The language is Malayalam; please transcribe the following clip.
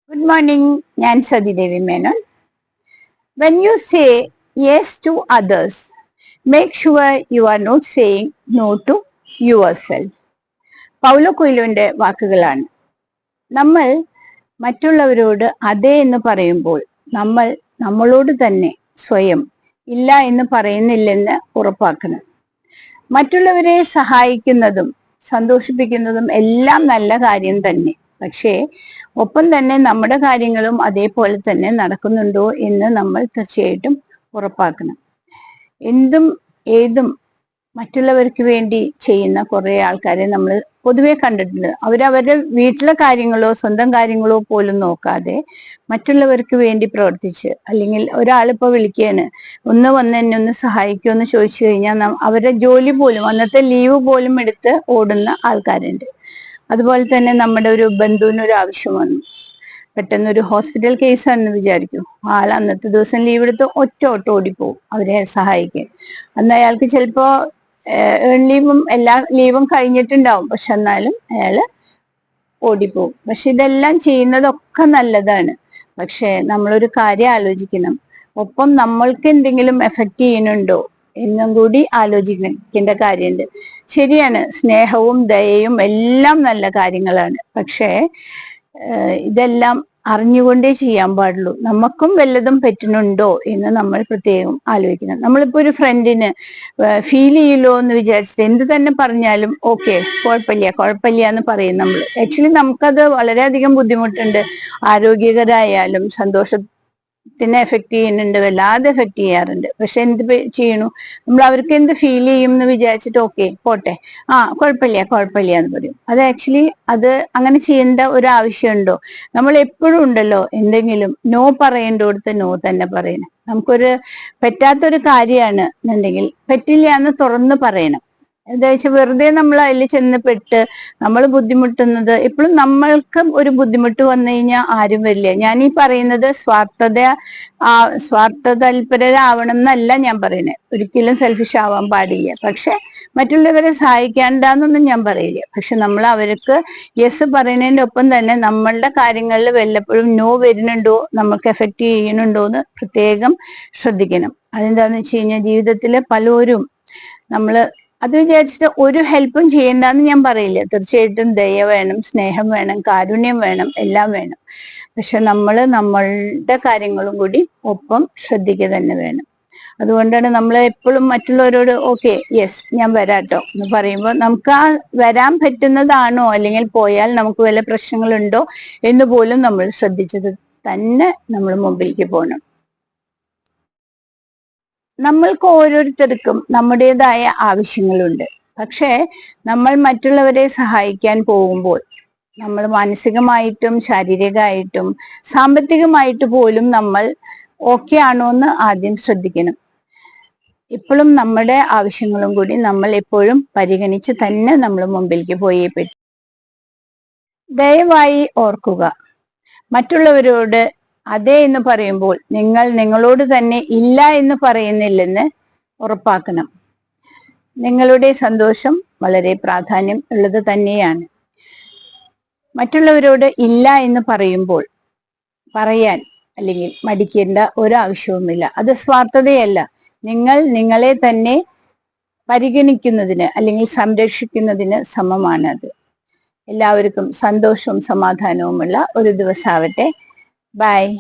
Good morning, Nyan Sadi Devi Menon. When you say yes to others, make sure you are not saying no to yourself. Paulo കൊയ്ലോന്റെ വാക്കുകളാണ്. നമ്മൾ മറ്റുള്ളവരോട് അതെ എന്ന് പറയുമ്പോൾ നമ്മൾ നമ്മളോട് തന്നെ സ്വയം ഇല്ല എന്ന് പറയുന്നില്ലെന്ന് ഉറപ്പാക്കണം. മറ്റുള്ളവരെ സഹായിക്കുന്നതും സന്തോഷിപ്പിക്കുന്നതും എല്ലാം നല്ല കാര്യം തന്നെ. പക്ഷേ ഒപ്പം തന്നെ നമ്മുടെ കാര്യങ്ങളും അതേപോലെ തന്നെ നടക്കുന്നുണ്ടോ എന്ന് നമ്മൾ തീർച്ചയായിട്ടും ഉറപ്പാക്കണം. എന്തും ഏതും മറ്റുള്ളവർക്ക് വേണ്ടി ചെയ്യുന്ന കുറെ ആൾക്കാരെ നമ്മൾ പൊതുവെ കണ്ടിട്ടുണ്ട്. അവരവരുടെ വീട്ടിലെ കാര്യങ്ങളോ സ്വന്തം കാര്യങ്ങളോ പോലും നോക്കാതെ മറ്റുള്ളവർക്ക് വേണ്ടി പ്രവർത്തിച്ച്, അല്ലെങ്കിൽ ഒരാളിപ്പോ വിളിക്കുകയാണ്, ഒന്ന് വന്ന് എന്നെ ഒന്ന് സഹായിക്കുമോ എന്ന് ചോദിച്ചു കഴിഞ്ഞാൽ അവരുടെ ജോലി പോലും, അന്നത്തെ ലീവ് പോലും എടുത്ത് ഓടുന്ന ആൾക്കാരുണ്ട്. അതുപോലെ തന്നെ നമ്മുടെ ഒരു ബന്ധുവിന് ഒരു ആവശ്യം വന്നു, പെട്ടെന്ന് ഒരു ഹോസ്പിറ്റൽ കേസാണെന്ന് വിചാരിക്കും, ആൾ അന്നത്തെ ദിവസം ലീവ് എടുത്ത് ഒറ്റ ഓട്ടം ഓടിപ്പോവും അവരെ സഹായിക്കാൻ. അന്ന് അയാൾക്ക് ചിലപ്പോ ലീവും എല്ലാ ലീവും കഴിഞ്ഞിട്ടുണ്ടാവും, പക്ഷെ എന്നാലും അയാള് ഓടിപ്പോവും. പക്ഷെ ഇതെല്ലാം ചെയ്യുന്നതൊക്കെ നല്ലതാണ്. പക്ഷെ നമ്മളൊരു കാര്യം ആലോചിക്കണം, ഒപ്പം നമ്മൾക്ക് എന്തെങ്കിലും എഫക്റ്റ് ചെയ്യുന്നുണ്ടോ എന്നും കൂടി ആലോചിക്കേണ്ട കാര്യമുണ്ട്. ശരിയാണ്, സ്നേഹവും ദയയും എല്ലാം നല്ല കാര്യങ്ങളാണ്. പക്ഷേ ഇതെല്ലാം അറിഞ്ഞുകൊണ്ടേ ചെയ്യാൻ പാടുള്ളൂ. നമുക്കും വല്ലതും പറ്റുന്നുണ്ടോ എന്ന് നമ്മൾ പ്രത്യേകം ആലോചിക്കണം. നമ്മളിപ്പോ ഒരു ഫ്രണ്ടിന് ഫീൽ ചെയ്യല്ലോ എന്ന് വിചാരിച്ചിട്ട് എന്ത് തന്നെ പറഞ്ഞാലും ഓക്കെ കുഴപ്പമില്ല എന്ന് പറയും നമ്മൾ. ആക്ച്വലി നമുക്കത് വളരെയധികം ബുദ്ധിമുട്ടുണ്ട്. ആരോഗ്യകരായാലും സന്തോഷത്തിനെ എഫക്ട് ചെയ്യുന്നുണ്ട്, വല്ലാതെ എഫക്ട് ചെയ്യാറുണ്ട്. പക്ഷെ എന്ത് ചെയ്യണു, നമ്മൾ അവർക്ക് എന്ത് ഫീൽ ചെയ്യും എന്ന് വിചാരിച്ചിട്ട് ഓക്കെ പോട്ടെ, കുഴപ്പമില്ല എന്ന് പറയും. അത് ആക്ച്വലി അത് അങ്ങനെ ചെയ്യേണ്ട ഒരു ആവശ്യമുണ്ടോ? നമ്മൾ എപ്പോഴും ഉണ്ടല്ലോ എന്തെങ്കിലും നോ പറയേണ്ടടുത്ത് നോ തന്നെ പറയണം. നമുക്കൊരു പറ്റാത്തൊരു കാര്യമാണ് എന്നുണ്ടെങ്കിൽ പറ്റില്ല എന്ന് തുറന്ന് പറയണം. എന്താ വെച്ചാൽ വെറുതെ നമ്മൾ അതിൽ ചെന്ന് നമ്മൾ ബുദ്ധിമുട്ടുന്നത്, എപ്പോഴും നമ്മൾക്ക് ഒരു ബുദ്ധിമുട്ട് വന്നു കഴിഞ്ഞാൽ ആരും വരില്ല. ഞാൻ ഈ പറയുന്നത് സ്വാർത്ഥ താല്പര്യരാവണം എന്നല്ല ഞാൻ പറയുന്നത്. ഒരിക്കലും സെൽഫിഷ് ആവാൻ പാടില്ല. പക്ഷെ മറ്റുള്ളവരെ സഹായിക്കേണ്ടെന്നൊന്നും ഞാൻ പറയില്ല. പക്ഷെ നമ്മൾ അവർക്ക് യെസ് പറയുന്നതിന്റെ ഒപ്പം തന്നെ നമ്മളുടെ കാര്യങ്ങളിൽ വല്ലപ്പോഴും നോ വരുന്നുണ്ടോ, നമുക്ക് എഫക്ട് ചെയ്യുന്നുണ്ടോ എന്ന് പ്രത്യേകം ശ്രദ്ധിക്കണം. അതെന്താന്ന് വെച്ച് കഴിഞ്ഞാൽ ജീവിതത്തില് പലരും നമ്മള് അത് വിചാരിച്ചിട്ട് ഒരു ഹെൽപ്പും ചെയ്യണ്ടെന്ന് ഞാൻ പറയില്ല. തീർച്ചയായിട്ടും ദയ വേണം, സ്നേഹം വേണം, കാരുണ്യം വേണം, എല്ലാം വേണം. പക്ഷെ നമ്മളുടെ കാര്യങ്ങളും കൂടി ഒപ്പം ശ്രദ്ധിക്കുക തന്നെ വേണം. അതുകൊണ്ടാണ് നമ്മൾ എപ്പോഴും മറ്റുള്ളവരോട് ഓക്കെ യെസ് ഞാൻ വരാട്ടോ എന്ന് പറയുമ്പോൾ നമുക്ക് ആ വരാൻ പറ്റുന്നതാണോ, അല്ലെങ്കിൽ പോയാൽ നമുക്ക് വല്ല പ്രശ്നങ്ങളുണ്ടോ എന്ന് പോലും നമ്മൾ ശ്രദ്ധിച്ചത് തന്നെ നമ്മൾ മുമ്പിലേക്ക് പോകണം. നമ്മൾക്ക് ഓരോരുത്തർക്കും നമ്മുടേതായ ആവശ്യങ്ങളുണ്ട്. പക്ഷേ നമ്മൾ മറ്റുള്ളവരെ സഹായിക്കാൻ പോകുമ്പോൾ നമ്മൾ മാനസികമായിട്ടും ശാരീരികമായിട്ടും സാമ്പത്തികമായിട്ട് പോലും നമ്മൾ ഓക്കെ ആണോ എന്ന് ആദ്യം ശ്രദ്ധിക്കണം. ഇപ്പോഴും നമ്മുടെ ആവശ്യങ്ങളും കൂടി നമ്മൾ എപ്പോഴും പരിഗണിച്ച് തന്നെ നമ്മൾ മുമ്പിലേക്ക് പോയേ പറ്റും. ദയവായി ഓർക്കുക, മറ്റുള്ളവരോട് അതെ എന്ന് പറയുമ്പോൾ നിങ്ങൾ നിങ്ങളോട് തന്നെ ഇല്ല എന്ന് പറയുന്നില്ലെന്ന് ഉറപ്പാക്കണം. നിങ്ങളുടെ സന്തോഷം വളരെ പ്രാധാന്യം ഉള്ളത് തന്നെയാണ്. മറ്റുള്ളവരോട് ഇല്ല എന്ന് പറയുമ്പോൾ പറയാൻ അല്ലെങ്കിൽ മടിക്കേണ്ട ഒരാവശ്യവുമില്ല. അത് സ്വാർത്ഥതയല്ല, നിങ്ങൾ നിങ്ങളെ തന്നെ പരിഗണിക്കുന്നതിന് അല്ലെങ്കിൽ സംരക്ഷിക്കുന്നതിന് സമമാണ് അത്. എല്ലാവർക്കും സന്തോഷവും സമാധാനവുമുള്ള ഒരു ദിവസമാവട്ടെ. Bye.